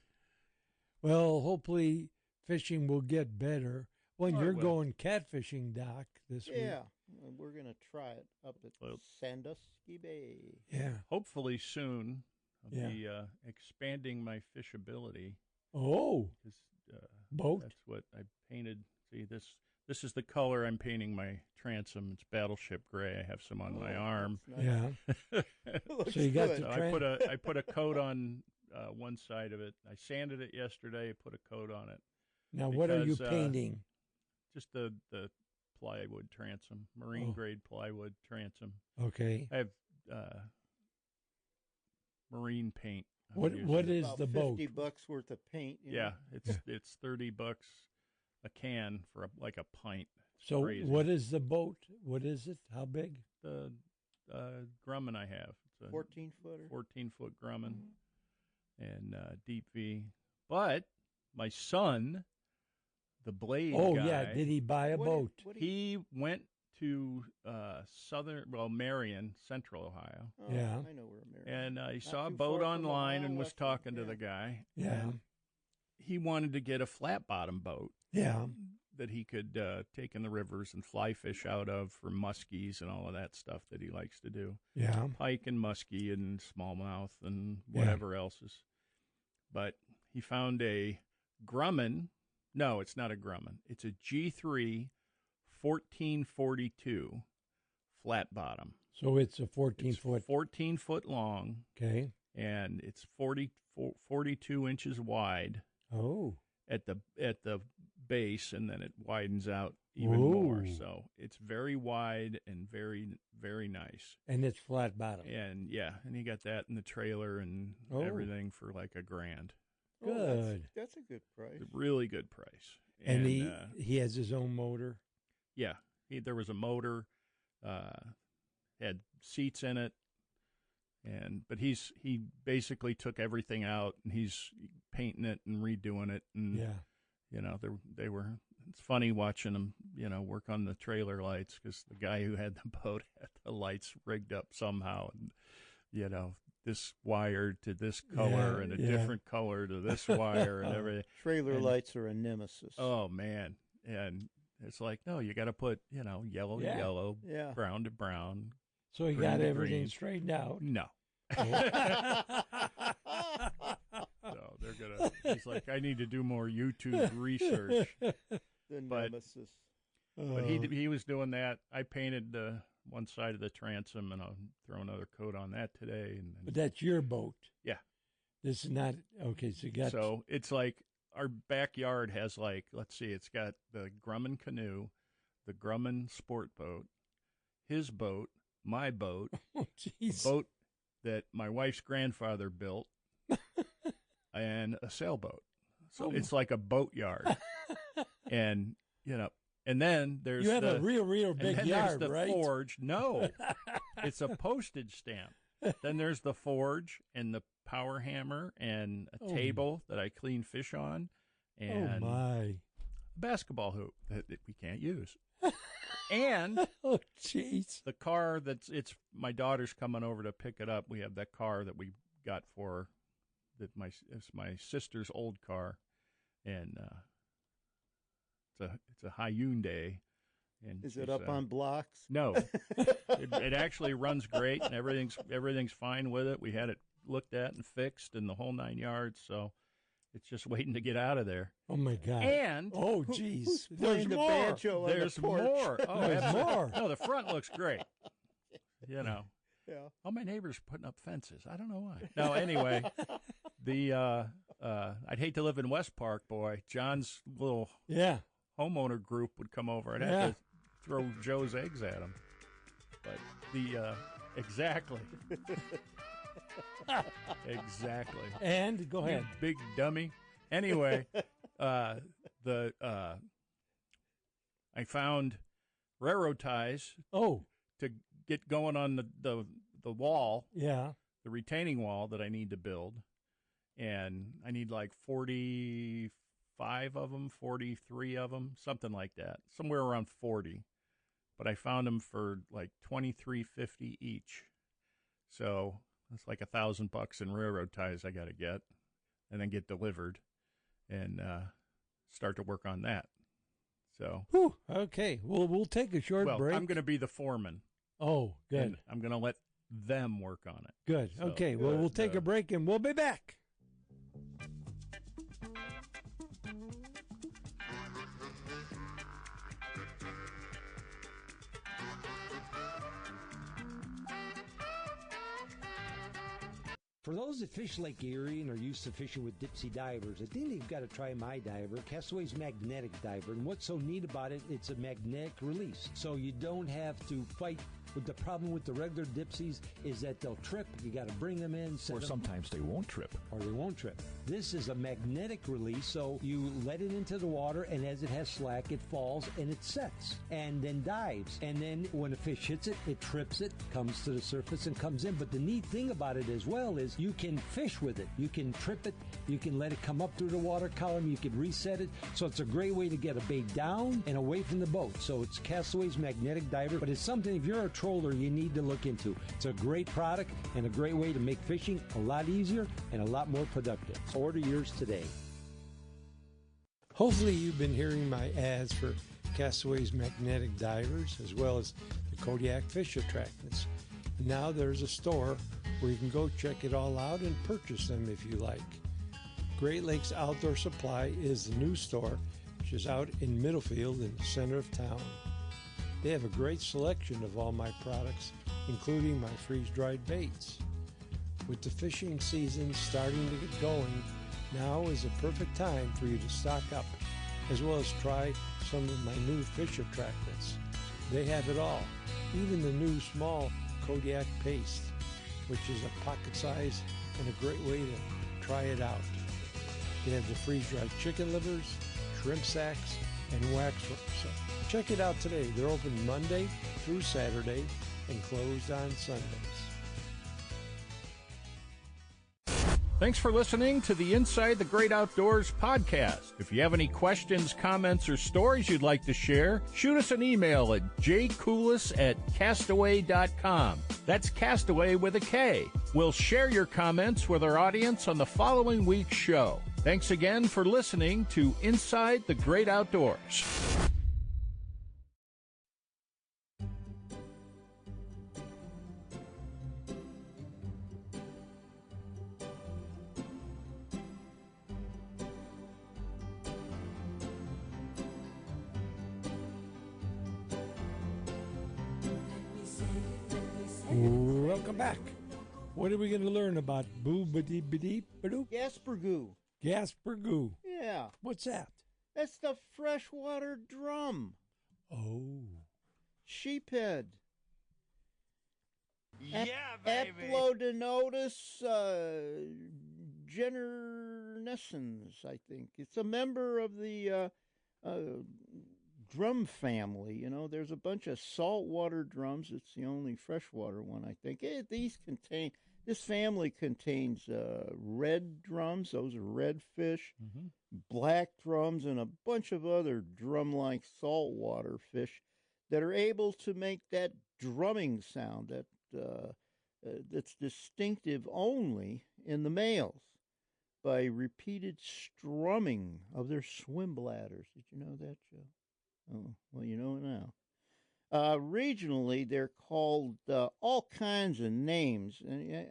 Well, hopefully fishing will get better. Well, Oh, it you're will. going catfishing, Doc, this week. Yeah, we're going to try it up at Sandusky Bay. Yeah. Hopefully soon I'll Yeah. be expanding my fishability. Oh. 'Cause, Boat? That's what I painted. See, this is the color I'm painting my transom. It's battleship gray. I have some on my arm. nice. Yeah. So you got the I put a coat on one side of it. I sanded it yesterday. Put a coat on it. Now, what are you because, painting? Just the plywood transom, marine Oh. grade plywood transom. Okay. I have marine paint. I'm What using. is About the boat? $50 worth of paint. you Yeah, know? it's $30 a can for like a pint. It's So crazy. what is the boat? What is it? How big? The Grumman I have? It's a 14-footer. 14-foot Grumman and deep V. But my son, the Blade Oh, guy, yeah. Did he buy a boat? he went to Marion, Central Ohio. Oh, Yeah. I know where Marion. And he Not saw a too boat far from online Ohio, and was left of- talking to yeah. the guy. Yeah. And he wanted to get a flat bottom boat. Yeah. That he could take in the rivers and fly fish out of for muskies and all of that stuff that he likes to do. Yeah. Pike and muskie and smallmouth and Yeah. whatever else is. But he found a Grumman. No, it's not a Grumman. It's a G3 1442 flat bottom. So it's a 14-foot. 14 foot long. Okay. And it's 42 inches wide. Oh. At the base, and then it widens out even more. Ooh. So it's very wide and very, very nice. And it's flat bottom. And yeah, and he got that in the trailer and Oh. everything for like $1,000. Oh, Good. that's a good price. A really good price. And he has his own motor. Yeah, there was a motor, had seats in it, but he basically took everything out and he's painting it and redoing it. And Yeah. you know, they were. It's funny watching them, you know, work on the trailer lights because the guy who had the boat had the lights rigged up somehow, and you know, this wire to this color and a different color to this wire and everything. Trailer lights are a nemesis. Oh man, and it's like, no, you got to put, you know, yellow to yellow, brown to brown. So he green got to everything green. straightened out. No. So they're gonna. He's like, I need to do more YouTube research. The but, nemesis. But he was doing that. I painted one side of the transom, and I'll throw another coat on that today. And But that's your boat. Yeah. This is not okay. So you got So it's like our backyard has like, let's see, it's got the Grumman canoe, the Grumman sport boat, his boat, my boat, oh, jeez. boat that my wife's grandfather built, and a sailboat. So it's like a boatyard. And, you know, and then there's You have a real big and then yard, there's the right? forge. No, it's a postage stamp. Then there's the forge and the power hammer and a Oh. table that I clean fish on, and oh my! a basketball hoop that we can't use. And oh jeez, the car it's my daughter's coming over to pick it up. We have that car that we got for her, it's my sister's old car, and it's a Hyundai. And Is it she's, up on blocks? No, it actually runs great, and everything's fine with it. We had it looked at and fixed, and the whole 9 yards. So it's just waiting to get out of there. Oh my God! And oh jeez, Who's there's playing the more. banjo on There's the porch? more. Oh, There's absolutely. more. No, the front looks great. You know. Yeah. Oh, my neighbor's putting up fences. I don't know why. No, anyway, I'd hate to live in West Park, boy. John's little homeowner group would come over. I'd have to throw Joe's eggs at him. But exactly. Exactly. And go ahead. You big dummy. Anyway, I found railroad ties. Oh. To get going on the wall. Yeah. the retaining wall that I need to build, and I need like 45 of them, 43 of them, something like that, somewhere around 40. But I found them for like $23.50 each. So it's like $1,000 in railroad ties I got to get, and then get delivered, and start to work on that. So Whew, okay, well, we'll take a short break. I'm going to be the foreman. Oh, good. And I'm going to let them work on it. Good. So, okay, well, we'll take a break, and we'll be back. For those that fish Lake Erie and are used to fishing with Dipsy divers, I think you've got to try my diver, Castaway's Magnetic Diver. And what's so neat about it, it's a magnetic release. So you don't have to fight with the problem with the regular Dipsies is that they'll trip. You got to bring them in. Or sometimes they won't trip. Or they won't trip. This is a magnetic release, so you let it into the water, and as it has slack, it falls and it sets and then dives. And then when a fish hits it, it trips it, comes to the surface and comes in. But the neat thing about it as well is you can fish with it. You can trip it. You can let it come up through the water column. You can reset it. So it's a great way to get a bait down and away from the boat. So it's Castaway's Magnetic Diver, but it's something if you're a troller you need to look into. It's a great product and a great way to make fishing a lot easier and a lot more productive. Order yours today. Hopefully you've been hearing my ads for Castaway's Magnetic Divers as well as the Kodiak Fish Attractants. And now there's a store where you can go check it all out and purchase them if you like. Great Lakes Outdoor Supply is the new store, which is out in Middlefield in the center of town. They have a great selection of all my products, including my freeze-dried baits. With the fishing season starting to get going, now is a perfect time for you to stock up, as well as try some of my new fish attractants. They have it all, even the new small Kodiak paste, which is a pocket size and a great way to try it out. They have the freeze-dried chicken livers, shrimp sacks, and waxworms. So check it out today. They're open Monday through Saturday and closed on Sundays. Thanks for listening to the Inside the Great Outdoors podcast. If you have any questions, comments, or stories you'd like to share, shoot us an email at jcoulis@castaway.com. That's Castaway with a K. We'll share your comments with our audience on the following week's show. Thanks again for listening to Inside the Great Outdoors. Welcome back. What are we going to learn about boo-ba-dee-ba-dee-ba-doo? Gaspergoo. Gaspergoo. Yeah. What's that? That's the freshwater drum. Oh. Sheephead. Yeah, baby. Eplodenotus genernescens, I think. It's a member of the drum family. You know, there's a bunch of saltwater drums. It's the only freshwater one, I think. This family contains red drums. Those are redfish, black drums, and a bunch of other drum-like saltwater fish that are able to make that drumming sound that's distinctive only in the males by repeated strumming of their swim bladders. Did you know that, Joe? Oh, well, you know it now. Regionally, they're called all kinds of names. And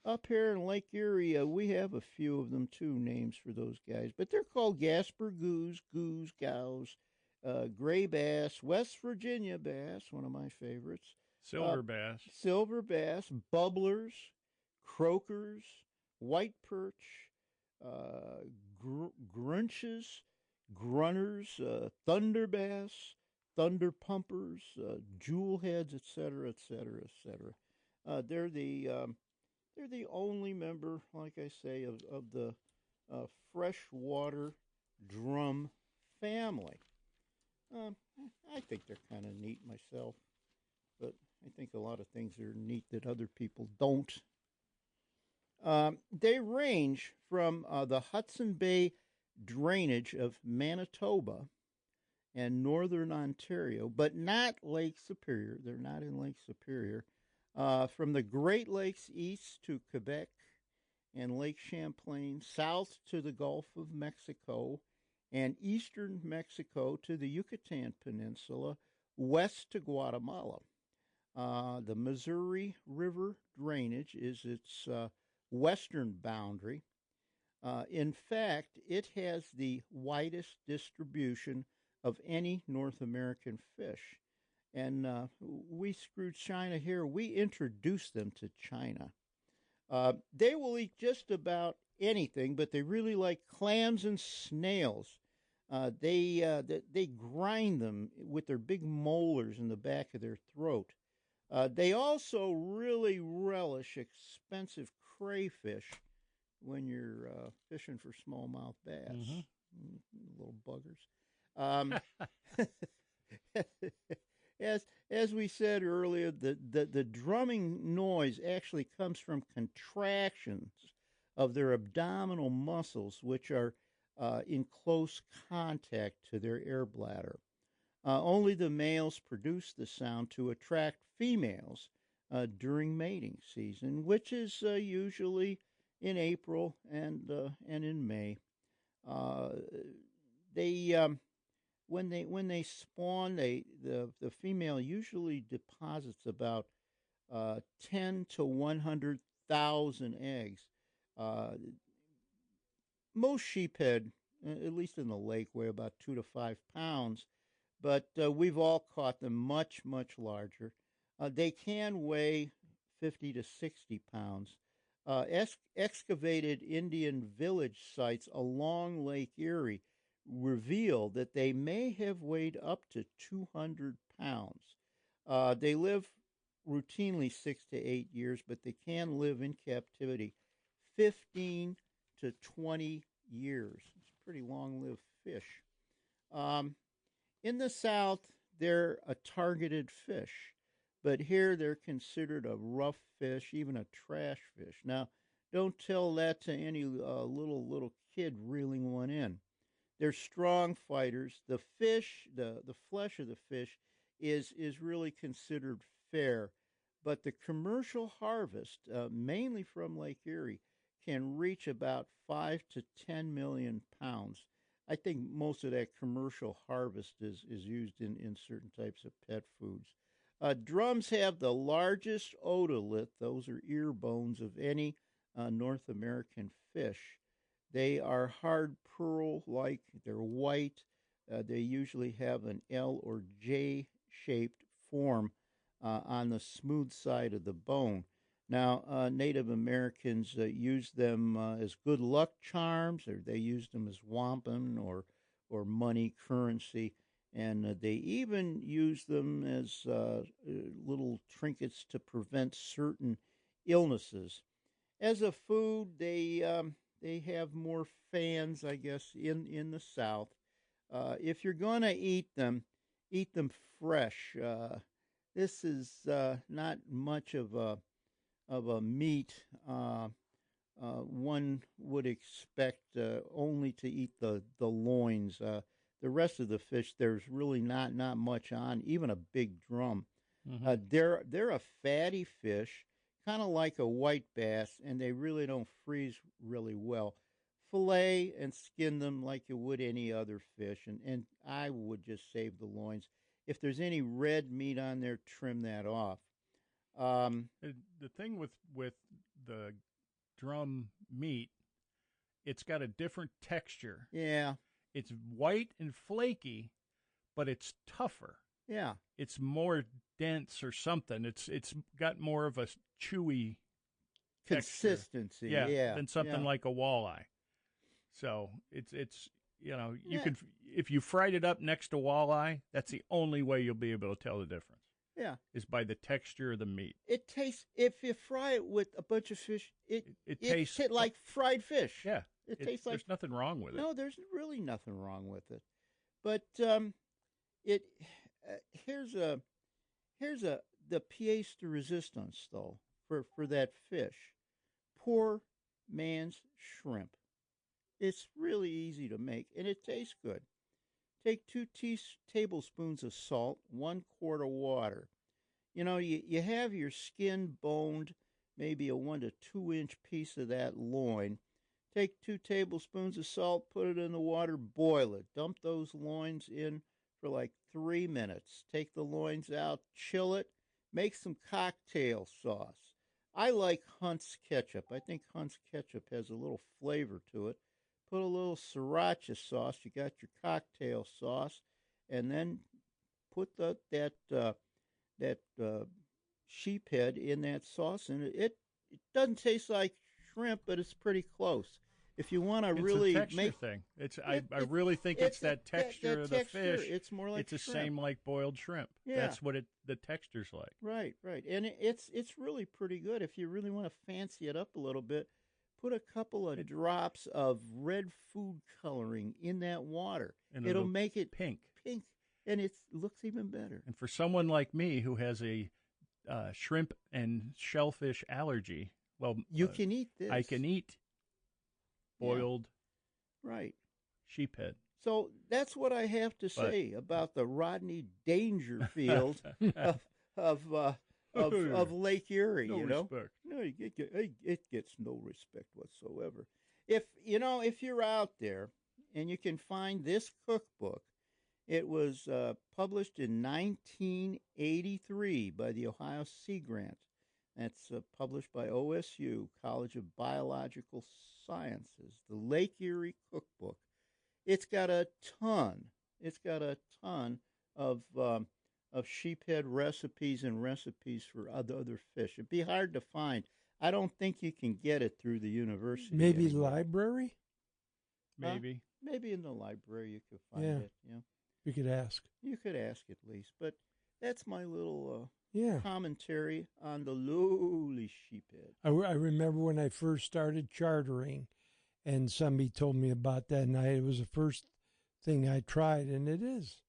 up here in Lake Erie, we have a few of them too, names for those guys. But they're called Gaspergoos, goos, gows, gray bass, West Virginia bass, one of my favorites. Silver bass. Silver bass, bubblers, croakers, white perch, grunches, grunners, thunder bass, thunder pumpers, jewel heads, etc., etc., etc. They're the only member, like I say, of the freshwater drum family. I think they're kind of neat myself, but I think a lot of things are neat that other people don't. They range from the Hudson Bay drainage of Manitoba and northern Ontario, but not Lake Superior. They're not in Lake Superior. From the Great Lakes east to Quebec and Lake Champlain, south to the Gulf of Mexico, and eastern Mexico to the Yucatan Peninsula, west to Guatemala. The Missouri River drainage is its western boundary. In fact, it has the widest distribution of any North American fish. And we screwed China here. We introduced them to China. They will eat just about anything, but they really like clams and snails. They grind them with their big molars in the back of their throat. They also really relish expensive crayfish when you're fishing for smallmouth bass. Little buggers. As we said earlier, the drumming noise actually comes from contractions of their abdominal muscles, which are in close contact to their air bladder. Only the males produce the sound to attract females during mating season, which is usually in April and in May. When they spawn, the female usually deposits about 10 to 100,000 eggs. Most sheephead, at least in the lake, weigh about 2 to 5 pounds, but we've all caught them much, much larger. They can weigh 50 to 60 pounds. Excavated Indian village sites along Lake Erie reveal that they may have weighed up to 200 pounds. They live routinely 6 to 8 years, but they can live in captivity 15 to 20 years. It's a pretty long-lived fish. In the South, they're a targeted fish, but here they're considered a rough fish, even a trash fish. Now, don't tell that to any little kid reeling one in. They're strong fighters. The fish, the flesh of the fish is really considered fair, but the commercial harvest, mainly from Lake Erie, can reach about 5 to 10 million pounds. I think most of that commercial harvest is used in certain types of pet foods. Drums have the largest otolith, those are ear bones, of any North American fish. They are hard pearl-like. They're white. They usually have an L or J-shaped form on the smooth side of the bone. Now, Native Americans use them as good luck charms, or they used them as wampum or money currency, and they even use them as little trinkets to prevent certain illnesses. As a food, they have more fans, I guess, in the South. If you're going to eat them fresh. This is not much of a meat. One would expect only to eat the loins. The rest of the fish, there's really not much on, even a big drum. They're a fatty fish, kind of like a white bass, and they really don't freeze really well. Fillet and skin them like you would any other fish, and I would just save the loins. If there's any red meat on there, trim that off. The thing with the drum meat, it's got a different texture. Yeah. It's white and flaky, but it's tougher. Yeah. It's more dense or something. It's got more of a chewy consistency. Yeah. Than something like a walleye. So it's you could, if you fried it up next to walleye, that's the only way you'll be able to tell the difference. Yeah. Is by the texture of the meat. It tastes, if you fry it with a bunch of fish, it tastes like fried fish. Yeah. It tastes like. There's nothing wrong with it. No, there's really nothing wrong with it. But here's the pièce de résistance though for that fish. Pour man's shrimp. It's really easy to make, and it tastes good. Take 2 tablespoons of salt, 1 quart of water. You know, you have your skin boned, maybe a 1 to 2 inch piece of that loin. Take 2 tablespoons of salt, put it in the water, boil it. Dump those loins in for like 3 minutes. Take the loins out, chill it, make some cocktail sauce. I like Hunt's ketchup. I think Hunt's ketchup has a little flavor to it. Put a little sriracha sauce. You got your cocktail sauce, and then put that sheephead in that sauce, and it doesn't taste like shrimp, but it's pretty close. If you want to really make thing, I really think it's that texture of the fish. It's more like it's the shrimp. same like boiled shrimp. Yeah. That's what the texture's like. Right, and it's really pretty good. If you really want to fancy it up a little bit, put a couple of drops of red food coloring in that water. And it'll make it pink, and it looks even better. And for someone like me who has a shrimp and shellfish allergy, well, you can eat this. I can eat boiled sheephead. So that's what I have to say about the Rodney Dangerfield of Lake Erie. No you know, respect. No, it gets no respect whatsoever. If you're out there and you can find this cookbook, it was published in 1983 by the Ohio Sea Grant. That's published by OSU, College of Biological Sciences, the Lake Erie Cookbook. It's got a ton of sheephead recipes and recipes for other fish. It'd be hard to find. I don't think you can get it through the university. Maybe library? Maybe. Maybe in the library you could find it. Yeah. You could ask. You could ask at least. But that's my little Yeah. commentary on the lowly sheephead. I remember when I first started chartering, and somebody told me about that, and it was the first thing I tried, and it is.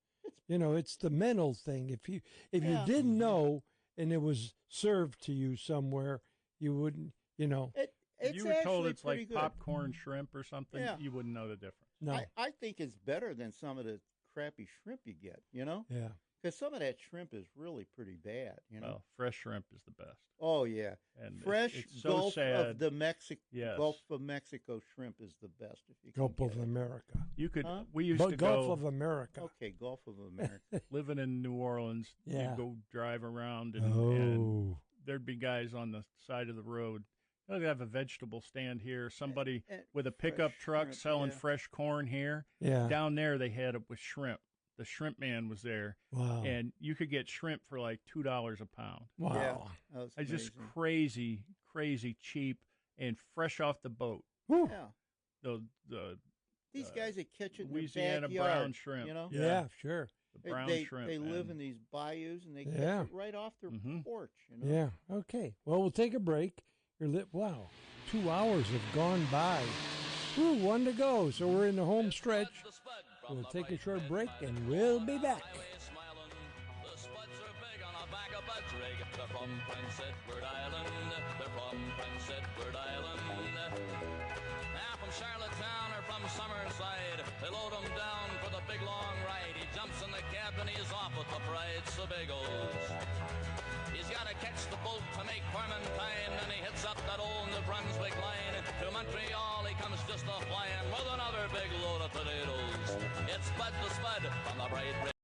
It's the mental thing. If you didn't know and it was served to you somewhere, you wouldn't, If you were told it's like good. popcorn shrimp or something, Yeah. you wouldn't know the difference. No. I think it's better than some of the crappy shrimp you get, Yeah. Because some of that shrimp is really pretty bad, Well, fresh shrimp is the best. Oh, yeah. And Fresh it's so Gulf sad. of the Yes. Gulf of Mexico shrimp is the best. If you can Gulf get of it. America. You could. Huh? We used to Gulf go of America. Okay, Gulf of America. living in New Orleans. Yeah. You'd go drive around, and Oh. there'd be guys on the side of the road. They'd have a vegetable stand here. Somebody And with a pickup fresh truck shrimp, selling yeah. fresh corn here. Yeah. Down there, they had it with shrimp. The shrimp man was there. Wow. And you could get shrimp for like $2 a pound. Wow. Yeah, that was It's just amazing. crazy cheap and fresh off the boat. Whew. Yeah. The These guys that catch it in Louisiana their backyard, brown shrimp. Yeah, sure. The brown shrimp. They live man. in these bayous and they catch Yeah. it right off their Mhm. porch. Yeah. Okay. Well, we'll take a break. Wow. 2 hours have gone by. Ooh, 1 to go. So we're in the home stretch. We'll take a short break and we'll be back. The spuds are big on the back of Bud's rig. They're from Prince Edward Island. They're from Prince Edward Island. Now from Charlottetown or from Summerside, they load him down for the big long ride. He jumps in the cab and he's off with the fried Sebagos. He's got to catch the boat to make Clementine, and he hits up that old New Brunswick line. To Montreal he comes just a-flying with another big load of potatoes. It's Bud the Spud from the Bright Red.